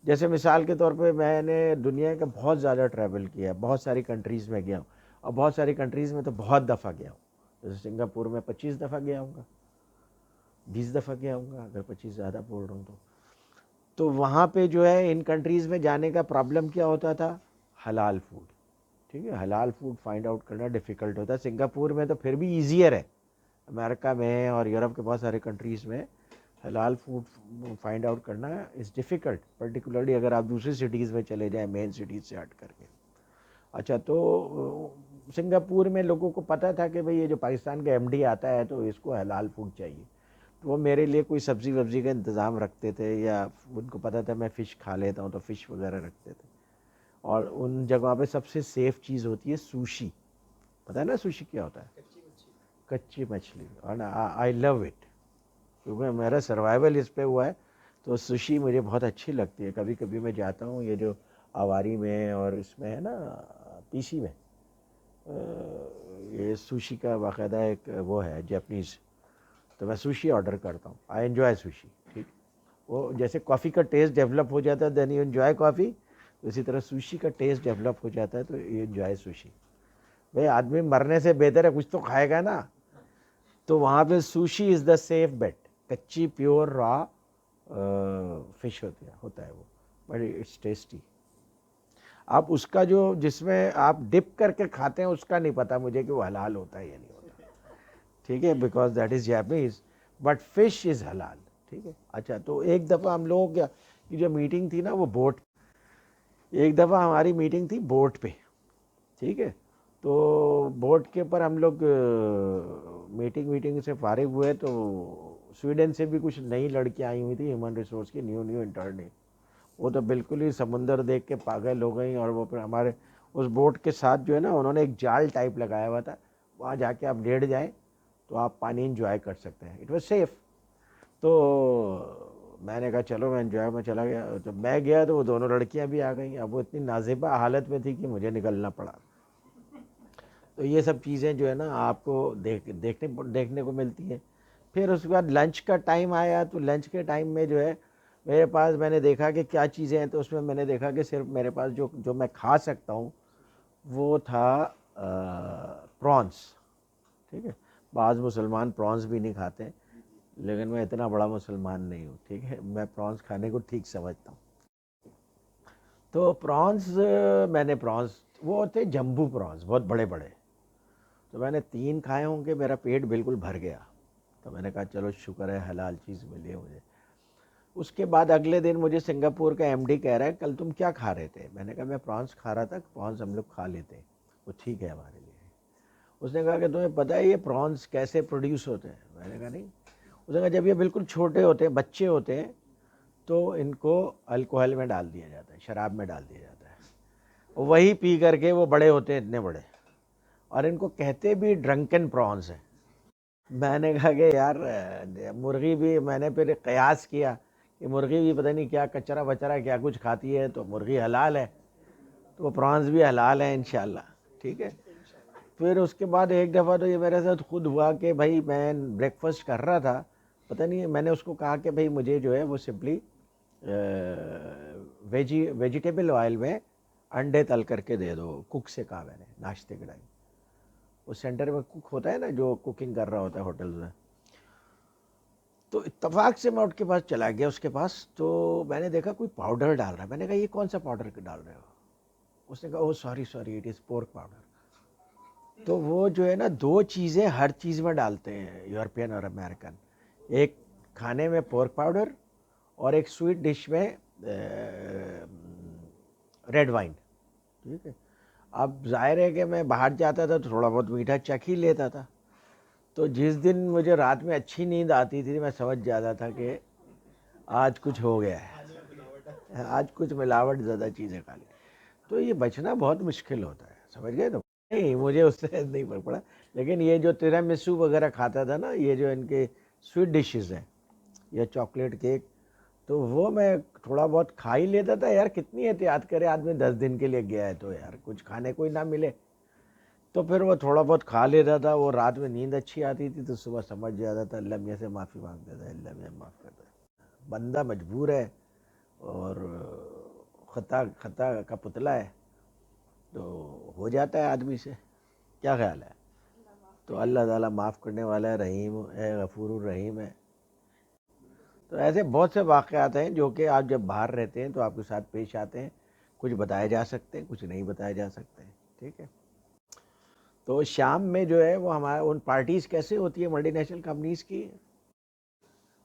जैसे मिसाल के तौर पे मैंने दुनिया का बहुत ज़्यादा ट्रैवल किया है, बहुत सारी कंट्रीज़ में गया हूँ और बहुत सारी कंट्रीज़ में तो बहुत दफ़ा गया हूँ। जैसे सिंगापुर में 25 दफ़ा गया हूँगा, 20 दफ़ा गया हूँगा, अगर 25 ज़्यादा बोल रहा हूँ तो वहाँ पे जो है इन कंट्रीज़ में जाने का प्रॉब्लम क्या होता था, हलाल फूड। ठीक है, हलाल फूड फाइंड आउट करना डिफ़िकल्ट होता है। सिंगापुर में तो फिर भी ईज़ियर है, अमेरिका में और यूरोप के बहुत सारे कंट्रीज़ में हलाल फूड फाइंड आउट करना इज़ डिफ़िकल्ट, पर्टिकुलरली अगर आप दूसरी सिटीज़ में चले जाएँ, मेन सिटीज़ से हट करके। अच्छा, तो सिंगापुर में लोगों को पता था कि भाई ये जो पाकिस्तान का एमडी आता है तो इसको हलाल फूड चाहिए, तो वो मेरे लिए कोई सब्ज़ी वब्ज़ी का इंतज़ाम रखते थे, या उनको पता था मैं फ़िश खा लेता हूँ तो फ़िश वगैरह रखते थे। और उन जगहों पे सबसे सेफ़ चीज़ होती है सुशी। पता है ना सुशी क्या होता है? कच्ची मछली, और आई लव इट, क्योंकि मेरा सर्वाइवल इस पे हुआ है। तो सुशी मुझे बहुत अच्छी लगती है। कभी कभी मैं जाता हूँ ये जो आवारी में और इसमें है ना, पीसी में, ये सुशी का बाकायदा एक वो है जैपनीज़, तो मैं सुशी ऑर्डर करता हूँ। I enjoy sushi. ठीक, वो जैसे कॉफ़ी का टेस्ट डेवलप हो जाता है देन यू एन्जॉय कॉफ़ी, उसी तरह सुशी का टेस्ट डेवलप हो जाता है तो यू एन्जॉय सुशी। भाई आदमी मरने से बेहतर है कुछ तो खाएगा ना, तो वहाँ पे sushi is the safe bet. कच्ची प्योर रॉ फिश होता है वो, बट इट्स टेस्टी। आप उसका जो जिसमें आप डिप करके खाते हैं उसका नहीं पता मुझे कि वो हलाल होता है या नहीं होता, ठीक है, because that is Japanese, but fish is हलाल। ठीक है। अच्छा, तो एक दफ़ा हम लोगों की जो मीटिंग थी ना वो बोट, एक दफ़ा हमारी मीटिंग थी बोट पे। ठीक है, तो बोट के ऊपर हम लोग मीटिंग वीटिंग से फारिग हुए तो स्वीडन से भी कुछ नई लड़कियां आई हुई थी, ह्यूमन रिसोर्स की न्यू न्यू इंटर्न। वो तो बिल्कुल ही समुंदर देख के पागल हो गई, और वो फिर हमारे उस बोट के साथ जो है ना उन्होंने एक जाल टाइप लगाया हुआ था, वहाँ जाके आप लेट जाएं तो आप पानी इंजॉय कर सकते हैं, इट वॉज सेफ। तो मैंने कहा चलो मैं इंजॉय में चला गया। तो मैं गया तो वो दोनों लड़कियां भी आ गई। अब वो इतनी नाज़िबा हालत में थी कि मुझे निकलना पड़ा। तो ये सब चीज़ें जो है ना आपको देखने को मिलती हैं। फिर उसके बाद लंच का टाइम आया, तो लंच के टाइम में जो है मेरे पास, मैंने देखा कि क्या चीज़ें हैं, तो उसमें मैंने देखा कि सिर्फ मेरे पास जो जो मैं खा सकता हूँ वो था प्रॉन्स। ठीक है, बाज़ मुसलमान प्रॉन्स भी नहीं खाते, लेकिन मैं इतना बड़ा मुसलमान नहीं हूँ। ठीक है, मैं प्रॉन्स खाने को ठीक समझता हूँ। तो प्रॉन्स, मैंने प्रॉन्स, वो थे जम्बू प्रॉन्स, बहुत बड़े बड़े। तो मैंने 3 खाए होंगे, मेरा पेट बिल्कुल भर गया। तो मैंने कहा चलो शुक्र है हलाल चीज़ मिली है मुझे। उसके बाद अगले दिन मुझे सिंगापुर का एमडी कह रहा है कल तुम क्या खा रहे थे? मैंने कहा मैं प्रॉन्स खा रहा था, प्रॉन्स हम लोग खा लेते हैं, वो ठीक है हमारे लिए। उसने कहा कि तुम्हें पता है ये प्रॉन्स कैसे प्रोड्यूस होते हैं? मैंने कहा नहीं। उसने कहा जब ये बिल्कुल छोटे होते हैं, बच्चे होते हैं, तो इनको अल्कोहल में डाल दिया जाता है, शराब में डाल दिया जाता है, वही पी करके वो बड़े होते हैं इतने बड़े, और इनको कहते भी ड्रंकन प्रॉन्स हैं। मैंने कहा कि यार मुर्गी भी, मैंने फिर कयास किया कि मुर्गी भी पता नहीं क्या कचरा वचरा क्या कुछ खाती है, तो मुर्गी हलाल है तो वो प्रॉन्स भी हलाल है इंशाल्लाह। ठीक है। फिर उसके बाद एक दफ़ा तो ये मेरे साथ खुद हुआ कि भाई मैं ब्रेकफास्ट कर रहा था, पता नहीं मैंने उसको कहा कि भाई मुझे जो है वो सिंपली वेजिटेबल ऑयल में अंडे तल करके दे दो, कुक से कहा मैंने नाश्ते के टाइम। उस सेंटर में कुक होता है ना जो कुकिंग कर रहा होता है होटल्स में। तो इत्तेफाक से मैं उसके पास चला गया, उसके पास, तो मैंने देखा कोई पाउडर डाल रहा है। मैंने कहा ये कौन सा पाउडर डाल रहे हो? उसने कहा oh sorry sorry it is pork powder. तो वो जो है ना दो चीज़ें हर चीज़ में डालते हैं यूरोपियन और अमेरिकन, एक खाने में पोर्क पाउडर और एक स्वीट डिश में रेड वाइन। ठीक है। अब जाहिर है कि मैं बाहर जाता था तो थोड़ा बहुत मीठा चख ही लेता था। तो जिस दिन मुझे रात में अच्छी नींद आती थी मैं समझ जाता था कि आज कुछ हो गया है, आज कुछ मिलावट ज़्यादा चीज़ें खा ली। तो ये बचना बहुत मुश्किल होता है, समझ गए? तो नहीं, मुझे उससे नहीं फर्क पड़ा। लेकिन ये जो तिरामिसू वगैरह खाता था ना, ये जो इनके स्वीट डिशेस हैं या चॉकलेट केक, तो वो मैं थोड़ा बहुत खा ही लेता था। यार कितनी एहतियात करे आदमी, 10 दिन के लिए गया है तो यार कुछ खाने को ही ना मिले, तो फिर वो थोड़ा बहुत खा लेता था। वो रात में नींद अच्छी आती थी तो सुबह समझ जाता था, अल्लाह मियाँ से माफ़ी मांगता था, अल्लाह मियाँ माफ़ कर दे, बंदा मजबूर है। और खता खता का पुतला है, तो हो जाता है आदमी से। क्या ख्याल है? तो अल्लाह ताला माफ़ करने वाला है, रहीम है, गफूर रहीम है। तो ऐसे बहुत से वाक़यात हैं जो कि आप जब बाहर रहते हैं तो आपके साथ पेश आते हैं। कुछ बताए जा सकते हैं, कुछ नहीं बताए जा सकते हैं, ठीक है। तो शाम में जो है वो हमारे उन पार्टीज़ कैसे होती है मल्टीनेशनल कंपनीज़ की।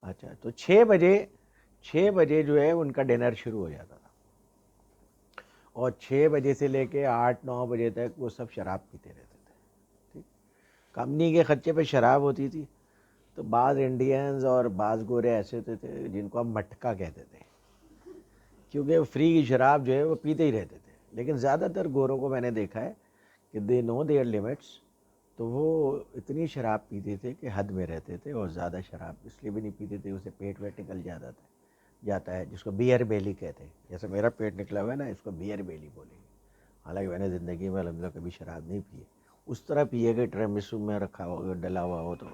अच्छा, तो 6 बजे जो है उनका डिनर शुरू हो जाता था, और 6 बजे से लेके 8-9 बजे तक वो सब शराब पीते रहते थे, ठीक। कंपनी के खर्चे पे शराब होती थी। तो बाज़ इंडियंस और बाज़ गोरे ऐसे होते थे जिनको हम मटका कहते थे, क्योंकि फ्री की शराब जो है वो पीते ही रहते थे। लेकिन ज़्यादातर गोरों को मैंने देखा है कि दे नो देयर लिमिट्स, तो वो इतनी शराब पीते थे कि हद में रहते थे। और ज़्यादा शराब इसलिए भी नहीं पीते थे, उसे पेट वेट निकल जाता है, जिसको बियर बेली कहते हैं। जैसे मेरा पेट निकला हुआ है ना, इसको बियर बेली बोलेंगे। हालांकि मैंने ज़िंदगी में अल्हम्दुलिल्लाह कभी शराब नहीं पी है, उस तरह पिए कि ट्रेमिसू में रखा हो, डला हुआ हो तो।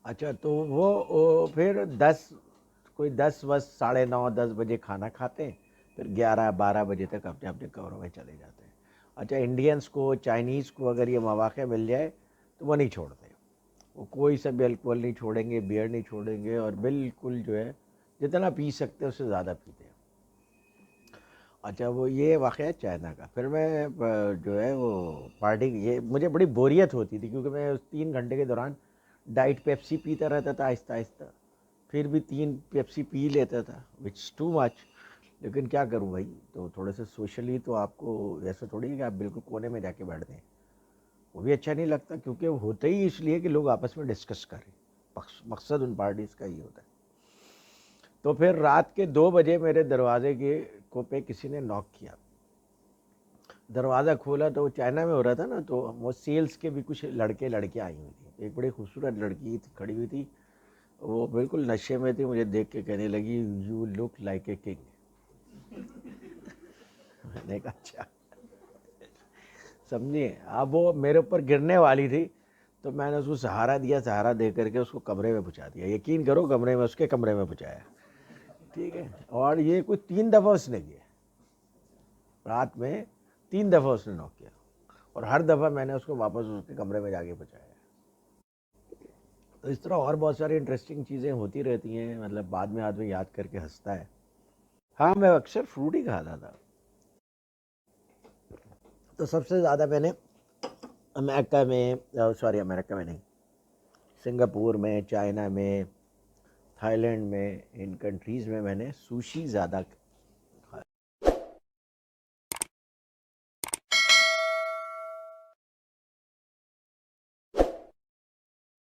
अच्छा, तो वो फिर 10 बस 9:30 10 बजे खाना खाते हैं, फिर 11-12 बजे तक अपने अपने कमरों में चले जाते हैं। अच्छा, इंडियंस को, चाइनीज़ को अगर ये मौका मिल जाए तो वो नहीं छोड़ते। वो कोई सा भी अल्कोहल नहीं छोड़ेंगे, बियर नहीं छोड़ेंगे, और बिल्कुल जो है जितना पी सकते हैं उससे ज़्यादा पीते हैं। अच्छा, वो ये वाक़या है चाइना का। फिर मैं जो है वो पार्टी, ये मुझे बड़ी बोरियत होती थी क्योंकि मैं उस 3 घंटे के दौरान डाइट पेप्सी पीता रहता था आहिस्ता आहिस्ता। फिर भी 3 पेप्सी पी लेता था, विच टू मच। लेकिन क्या करूं भाई, तो थोड़े से सोशली तो आपको ऐसा थोड़ी है कि आप बिल्कुल कोने में जाके बैठ दें, वो भी अच्छा नहीं लगता। क्योंकि वो होता ही इसलिए कि लोग आपस में डिस्कस करें, मकसद उन पार्टीज़ का ही होता है। तो फिर रात के 2 बजे मेरे दरवाजे के को पे किसी ने नॉक किया। दरवाज़ा खोला तो चाइना में हो रहा था ना, तो वो सेल्स के भी कुछ लड़के लड़कियाँ आई हुई थी। एक बड़ी खूबसूरत लड़की थी, खड़ी हुई थी, वो बिल्कुल नशे में थी। मुझे देख के कहने लगी, you look like a king. मैंने कहा अच्छा, समझिए। अब वो मेरे ऊपर गिरने वाली थी, तो मैंने उसको सहारा दिया, सहारा दे करके उसको कमरे में पहुँचा दिया। यकीन करो, कमरे में, उसके कमरे में पहुँचाया, ठीक है। और ये कोई 3 दफ़ा उसने किया, रात में 3 दफ़ा उसने नॉक किया, और हर दफ़ा मैंने उसको वापस उसके कमरे में जाके पहुँचाया। तो इस तरह और बहुत सारी इंटरेस्टिंग चीज़ें होती रहती हैं, मतलब बाद में आदमी याद करके हंसता है। हाँ, मैं अक्सर फ्रूट ही खाता था। तो सबसे ज़्यादा मैंने अमेरिका में नहीं, सिंगापुर में, चाइना में, थाईलैंड में, इन कंट्रीज़ में मैंने सुशी ज़्यादा